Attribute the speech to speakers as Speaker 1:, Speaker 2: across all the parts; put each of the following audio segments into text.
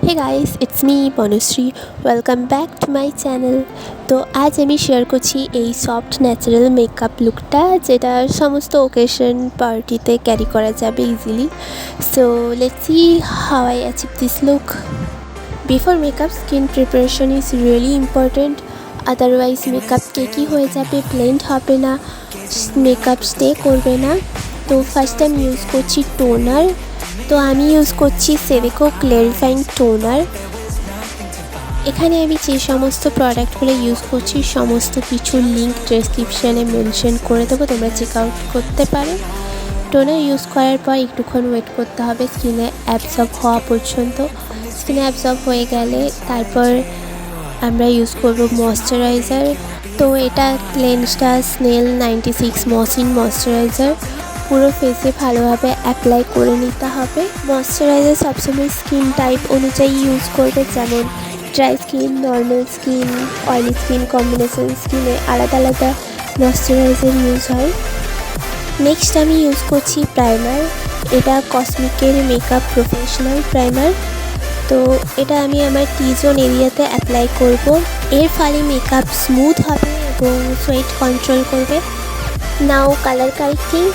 Speaker 1: Hey guys it's me Banashree welcome back to my channel. तो आज আমি share করছি এই সফট ন্যাচারাল মেকআপ লুকটা যেটা সমস্ত ওকেশন পার্টিতে ক্যারি করা যাবে easily. So let's see how I achieve this look. Before makeup skin preparation is really important, otherwise makeup cakey হয়ে যাবে, ব্লেন্ড হবে না, মেকআপ স্টে করবে না। তো ফার্স্ট টাইম ইউজ করছি টোনার। তো আমি ইউজ করছি সেভিকো ক্ল্যারিফাইং টোনার। এখানে আমি যে সমস্ত প্রোডাক্টগুলো ইউজ করছি সমস্ত কিছু লিঙ্ক ডেসক্রিপশানে মেনশন করে দেবো, তোমরা চেক আউট করতে পারো। টোনার ইউজ করার পর একটুক্ষণ ওয়েট করতে হবে স্কিনে অ্যাবজর্ব হওয়া পর্যন্ত। স্কিনে অ্যাবজর্ব হয়ে গেলে তারপর আমরা ইউজ করব ময়েশ্চারাইজার। তো এটা ক্লেন্সটা স্নেল 96 মসিন ময়েশ্চারাইজার। পুরো ফেসে ভালোভাবে অ্যাপ্লাই করে নিতে হবে। ময়েশ্চারাইজার সবসময় স্কিন টাইপ অনুযায়ী ইউজ করবে, যেমন dry skin, normal skin, oily skin, combination স্কিনে আলাদা আলাদা ময়েশ্চারাইজার ইউজ হয়। নেক্সট আমি ইউজ করছি প্রাইমার। এটা কসমিকের মেকআপ প্রফেশনাল প্রাইমার। তো এটা আমি আমার টি জোন এরিয়াতে অ্যাপ্লাই করব। এর ফলে মেকআপ স্মুথ হবে এবং সোয়েট কন্ট্রোল করবে। নাও কালার কারেক্টিং।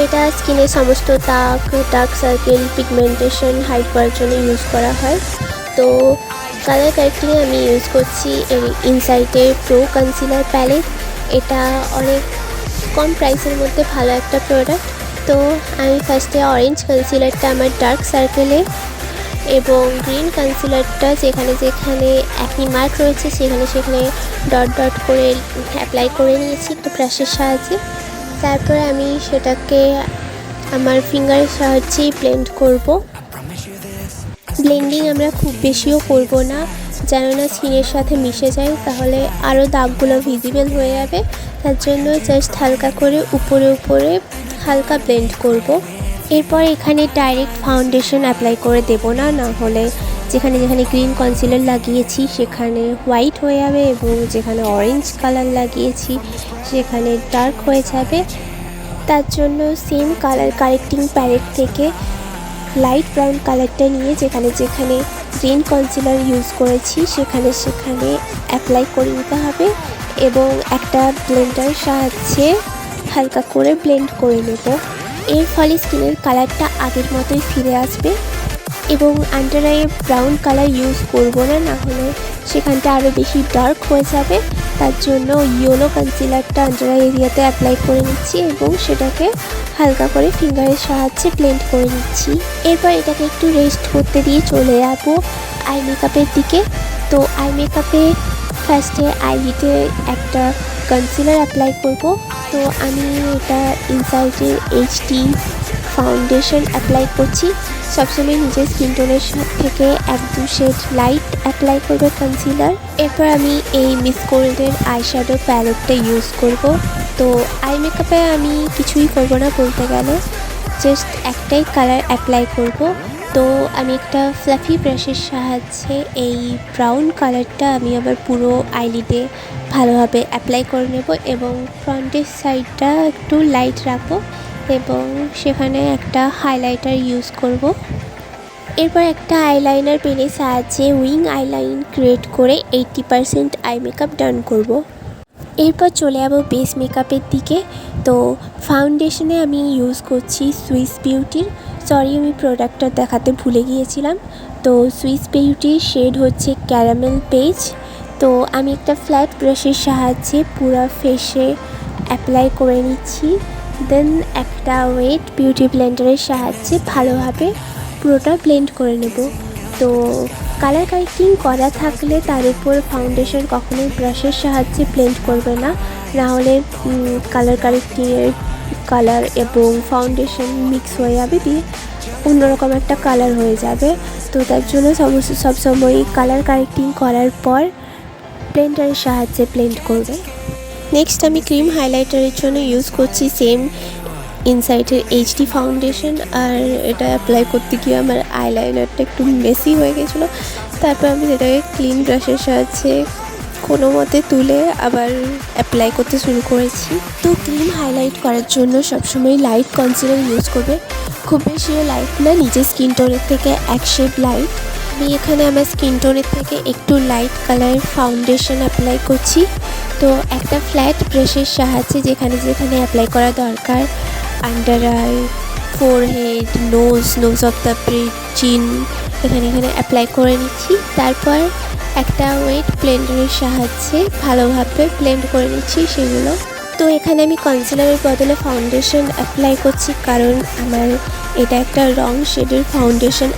Speaker 1: এটা স্কিনের সমস্ত দাগ, ডার্ক সার্কেল, পিগমেন্টেশন হাইড করার জন্য ইউজ করা হয়। তো কালার কারেক্টিংয়ে আমি ইউজ করছি ইনসাইটের প্রো কনসিলার প্যালেট। এটা অনেক কম প্রাইসের মধ্যে ভালো একটা প্রোডাক্ট। তো আমি ফার্স্টে অরেঞ্জ কনসিলারটা আমার ডার্ক সার্কেলে এবং গ্রিন কনসিলারটা যেখানে যেখানে অ্যাকনি মার্ক রয়েছে সেখানে ডট ডট করে অ্যাপ্লাই করে নিয়েছি একটু ব্রাশের সাহায্যে। তারপরে আমি সেটাকে আমার ফিঙ্গারের সাহায্যেই ব্লেন্ড করব। ব্লেন্ডিং আমরা খুব বেশিও করব না, যেন না স্কিনের সাথে মিশে যায়, তাহলে আরও দাগগুলো ভিজিবল হয়ে যাবে। তার জন্য জাস্ট হালকা করে উপরে হালকা ব্লেন্ড করব। এরপর এখানে ডাইরেক্ট ফাউন্ডেশন অ্যাপ্লাই করে দেব না, না হলে যেখানে যেখানে গ্রিন কনসিলার লাগিয়েছি সেখানে হোয়াইট হয়ে যাবে এবং যেখানে অরেঞ্জ কালার লাগিয়েছি সেখানে ডার্ক হয়ে যাবে। তার জন্য সেম কালার কারেক্টিং প্যালেট থেকে লাইট ব্রাউন কালারটা নিয়ে যেখানে যেখানে গ্রিন কনসিলার ইউজ করেছি সেখানে অ্যাপ্লাই করে নিতে হবে এবং একটা ব্লেন্ডার সাহায্যে হালকা করে ব্লেন্ড করে নেব। এর ফলে স্কিনের কালারটা আগের মতোই ফিরে আসবে এবং আন্ডার আইয়ে ব্রাউন কালার ইউজ করব না, না হলে সেখানটা আরও বেশি ডার্ক হয়ে যাবে। তার জন্য ইয়েলো কনসিলারটা আন্ডার আই এরিয়াতে অ্যাপ্লাই করে নিচ্ছি এবং সেটাকে হালকা করে ফিঙ্গারের সাহায্যে ব্লেন্ড করে নিচ্ছি। এরপর এটাকে একটু রেস্ট করতে দিয়ে চলে যাবো আই মেকআপের দিকে। তো আই মেকআপে ফার্স্টে আইলিডে একটা কনসিলার অ্যাপ্লাই করব। তো আমি এটা ইনসাইডের এইচডি ফাউন্ডেশন অ্যাপ্লাই করছি। সবসময় নিজের স্কিন টোনের থেকে 1-2 শেড লাইট অ্যাপ্লাই করবে কনসিলার। এরপর আমি এই মিস গোল্ডের আইশ্যাডো প্যালেটটা ইউজ করব। তো আই মেকআপে আমি কিছুই করব না বলতে গেলে, জাস্ট একটাই কালার অ্যাপ্লাই করব। তো আমি একটা ফ্লাফি ব্রাশের সাহায্যে এই ব্রাউন কালারটা আমি আবার পুরো আইলিডে ভালোভাবে অ্যাপ্লাই করে নেব এবং ফ্রন্টের সাইডটা একটু লাইট রাখবো এবং সেখানে একটা হাইলাইটার ইউজ করব। এরপর একটা আইলাইনার পেনের সাহায্যে উইং আইলাইন ক্রিয়েট করে 80% আই মেকআপ ডান করব। এরপর চলে যাবো বেস মেকআপের দিকে। তো ফাউন্ডেশনে আমি ইউজ করছি সুইস বিউটির। সরি, আমি প্রোডাক্টটা দেখাতে ভুলে গিয়েছিলাম। তো সুইস বিউটির শেড হচ্ছে ক্যারামেল পেজ। তো আমি একটা ফ্ল্যাট ব্রাশের সাহায্যে পুরো ফেসে অ্যাপ্লাই করে নিচ্ছি। দেন একটা ওয়েট বিউটি ব্লেন্ডারের সাহায্যে ভালোভাবে পুরোটা ব্লেন্ড করে নেব। তো কালার কারেক্টিং করা থাকলে তার উপর ফাউন্ডেশন কখনোই ব্রাশের সাহায্যে ব্লেন্ড করবে না, না হলে কালার কারেক্টিংয়ের কালার এবং ফাউন্ডেশন মিক্স হয়ে যাবে, দিয়ে অন্যরকম একটা কালার হয়ে যাবে। তো তার জন্য সবসময় কালার কারেক্টিং করার পর ব্লেন্ডারের সাহায্যে ব্লেন্ড করবে। নেক্সট আমি ক্রিম হাইলাইটারের জন্য ইউজ করছি সেম ইনসাইডের এইচডি ফাউন্ডেশন। আর এটা অ্যাপ্লাই করতে গিয়ে আমার আইলাইনারটা একটু মেসি হয়ে গেছিলো। তারপর আমি সেটাকে ক্লিন ব্রাশের সাহায্যে কোনো মতে তুলে আবার অ্যাপ্লাই করতে শুরু করেছি। তো ক্রিম হাইলাইট করার জন্য সবসময় লাইট কনসিলার ইউজ করবে, খুব বেশিও লাইট না, নিজের স্কিন টোনের থেকে এক শেড লাইট। আমি এখানে আমার স্কিন টোনের থেকে একটু লাইট কালারের ফাউন্ডেশন অ্যাপ্লাই করছি। তো একটা ফ্ল্যাট ব্রাশের সাহায্যে যেখানে যেখানে অ্যাপ্লাই করা দরকার, under eye, forehead, nose of the bridge, chin, এখানে অ্যাপ্লাই করে নিচ্ছি। তারপর একটা ওয়েট ব্লেন্ডারের সাহায্যে ভালোভাবে ব্লেন্ড করে নিচ্ছি সেগুলো। তো এখানে আমি কনসিলারের বদলে ফাউন্ডেশন অ্যাপ্লাই করছি, কারণ আমার এটা একটা রং শেডের ফাউন্ডেশন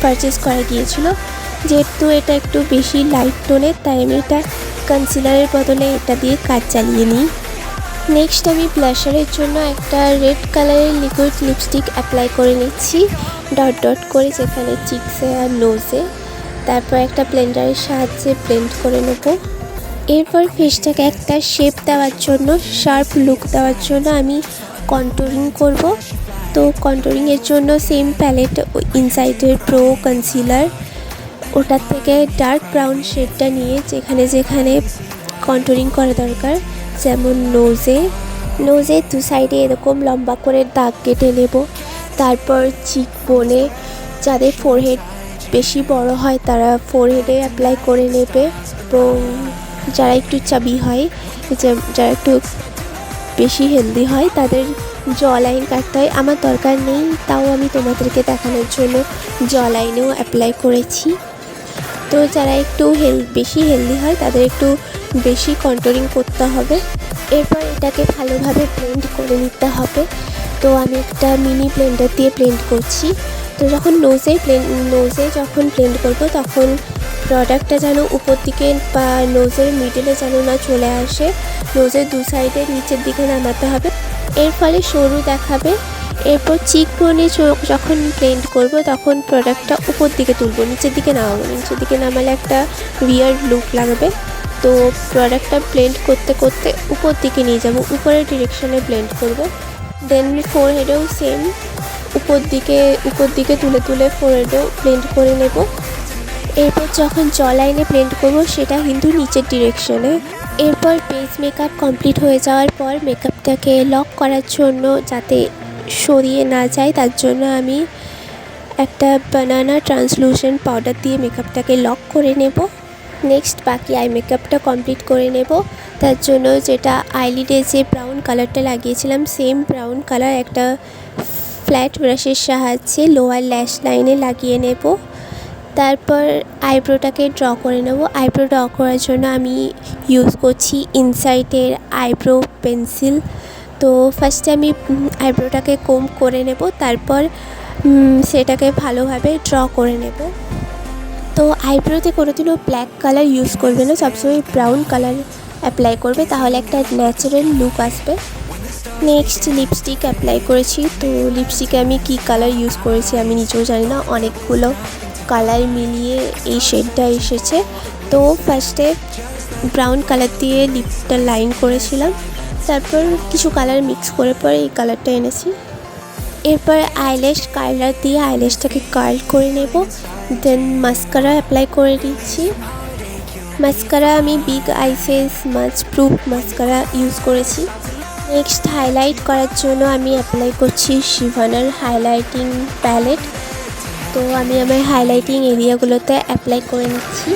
Speaker 1: পারচেস করা গিয়েছিল। যেহেতু এটা একটু বেশি লাইট টোনের, তাই আমি এটা কনসিলারের বদলে এটা দিয়ে কাজ চালিয়ে নিই। নেক্সট আমি ব্লাশারের জন্য একটা রেড কালারের লিকুইড লিপস্টিক অ্যাপ্লাই করে নিচ্ছি ডট ডট করে, যেখানে চিকসে আর নোজে। তারপর একটা ব্লেন্ডারের সাহায্যে ব্লেন্ড করে নেব। এরপর ফেসটাকে একটা শেপ দেওয়ার জন্য, শার্প লুক দেওয়ার জন্য আমি কন্টুরিং করব। তো কন্টুরিংয়ের জন্য সেম প্যালেট ইনসাইডের প্রো কনসিলার, ওটার থেকে ডার্ক ব্রাউন শেডটা নিয়ে যেখানে যেখানে কন্টুরিং করা দরকার, যেমন নোজে দু সাইডে এরকম লম্বা করে দাগ কেটে নেব। তারপর চিক বোনে, যাদের ফোরহেড বেশি বড় হয় তারা ফোরহেডে অ্যাপ্লাই করে নেবে, এবং যারা একটু চাবি হয়, যারা একটু বেশি হেলদি হয় তাদের জ লাইন কাটতে হয়। আমার দরকার নেই, তাও আমি তোমাদেরকে দেখানোর জন্য জ লাইনেও অ্যাপ্লাই করেছি। তো যারা একটু বেশি হেলদি হয় তাদের একটু বেশি কন্টুরিং করতে হবে। এরপর এটাকে ভালোভাবে ব্লেন্ড করে নিতে হবে। তো আমি একটা মিনি ব্লেন্ডার দিয়ে ব্লেন্ড করছি। তো যখন নোজে যখন ব্লেন্ড করবো তখন প্রোডাক্টটা যেন উপর দিকে বা নোজের মিডলে যেন না চলে আসে, নোজের দু সাইডে নিচের দিকে নামাতে হবে, এর ফলে সরু দেখাবে। এরপর চিক বোনে যখন ব্লেন্ড করব তখন প্রোডাক্টটা উপর দিকে তুলব, নিচের দিকে নামাবো। নিচের দিকে নামালে একটা উইয়ার্ড লুক লাগবে। তো প্রোডাক্টটা ব্লেন্ড করতে করতে উপর দিকে নিয়ে যাব, উপরের ডিরেকশনে ব্লেন্ড করব। দেন ফোরহেডেও সেম উপর দিকে তুলে ফোরহেডেও ব্লেন্ড করে নেব। এরপর যখন জ লাইনে ব্লেন্ড করব সেটা কিন্তু নিচের ডিরেকশনে। এরপর বেস মেকআপ কমপ্লিট হয়ে যাওয়ার পর মেকআপটাকে লক করার জন্য, যাতে সরিয়ে না যায়, তার জন্য আমি একটা বানানা ট্রান্সলুসেন্ট পাউডার দিয়ে মেকআপটাকে লক করে নেব। নেক্সট বাকি আই মেকআপটা কমপ্লিট করে নেব। তার জন্য যেটা আইলিডে যে ব্রাউন কালারটা লাগিয়েছিলাম, সেম ব্রাউন কালার একটা ফ্ল্যাট ব্রাশের সাহায্যে লোয়ার ল্যাশ লাইনে লাগিয়ে নেব। তারপর আইব্রোটাকে ড্র করে নেব। আইব্রো ড্র করার জন্য আমি ইউজ করছি ইনসাইটের আইব্রো পেন্সিল। তো ফার্স্টে আমি আইব্রোটাকে কোম্ব করে নেব, তারপর সেটাকে ভালোভাবে ড্র করে নেব। তো আইব্রোতে কোনোদিনও ব্ল্যাক কালার ইউজ করবে না, সবসময় ব্রাউন কালার অ্যাপ্লাই করবে, তাহলে একটা ন্যাচারাল লুক আসবে। নেক্সট লিপস্টিক অ্যাপ্লাই করেছি। তো লিপস্টিকে আমি কী কালার ইউজ করেছি আমি নিজেও জানি না, অনেকগুলো কালার মিলিয়ে এই শেডটা এসেছে। তো ফার্স্টে ব্রাউন কালার দিয়ে লিপটা লাইন করেছিলাম, তারপর কিছু কালার মিক্স করে পরে এই কালারটা এনেছি। এরপর আইল্যাশ কার্লার দিয়ে আইল্যাশটাকে কার্ল করে নেব। দেন মাস্কারা অ্যাপ্লাই করে দিচ্ছি। মাস্কারা আমি big eyes much proof mascara use করেছি। নেক্সট হাইলাইট করার জন্য আমি অ্যাপ্লাই করছি শিভানার হাইলাইটিং প্যালেট। তো আমি আমার হাইলাইটিং এরিয়াগুলোতে অ্যাপ্লাই করে নিচ্ছি।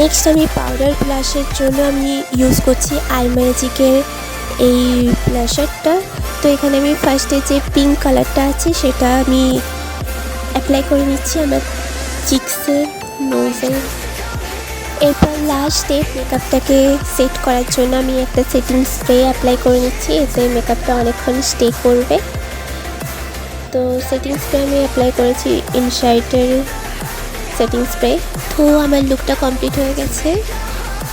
Speaker 1: নেক্সট আমি পাউডার ব্লাশের জন্য আমি ইউজ করছি আই ম্যাজিকের এই ব্লাশারটা। তো এখানে আমি ফার্স্টে যে পিঙ্ক কালারটা আছে সেটা আমি অ্যাপ্লাই করে নিচ্ছি আমার চিকসে, নোজে। এরপর লাস্ট স্টেপ মেকআপটাকে সেট করার জন্য আমি একটা সেটিং স্প্রে অ্যাপ্লাই করে নিচ্ছি, এতে মেকআপটা অনেকক্ষণ স্টে করবে। তো সেটিং স্প্রে আমি অ্যাপ্লাই করেছি ইনসাইটের সেটিং স্প্রে। তো আমার লুকটা কমপ্লিট হয়ে গেছে।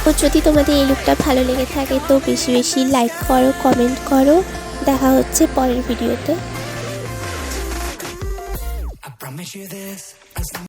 Speaker 1: তো যদি তোমাদের এই লুকটা ভালো লেগে থাকে তো বেশি বেশি লাইক করো, কমেন্ট করো। দেখা হচ্ছে পরের ভিডিওতে।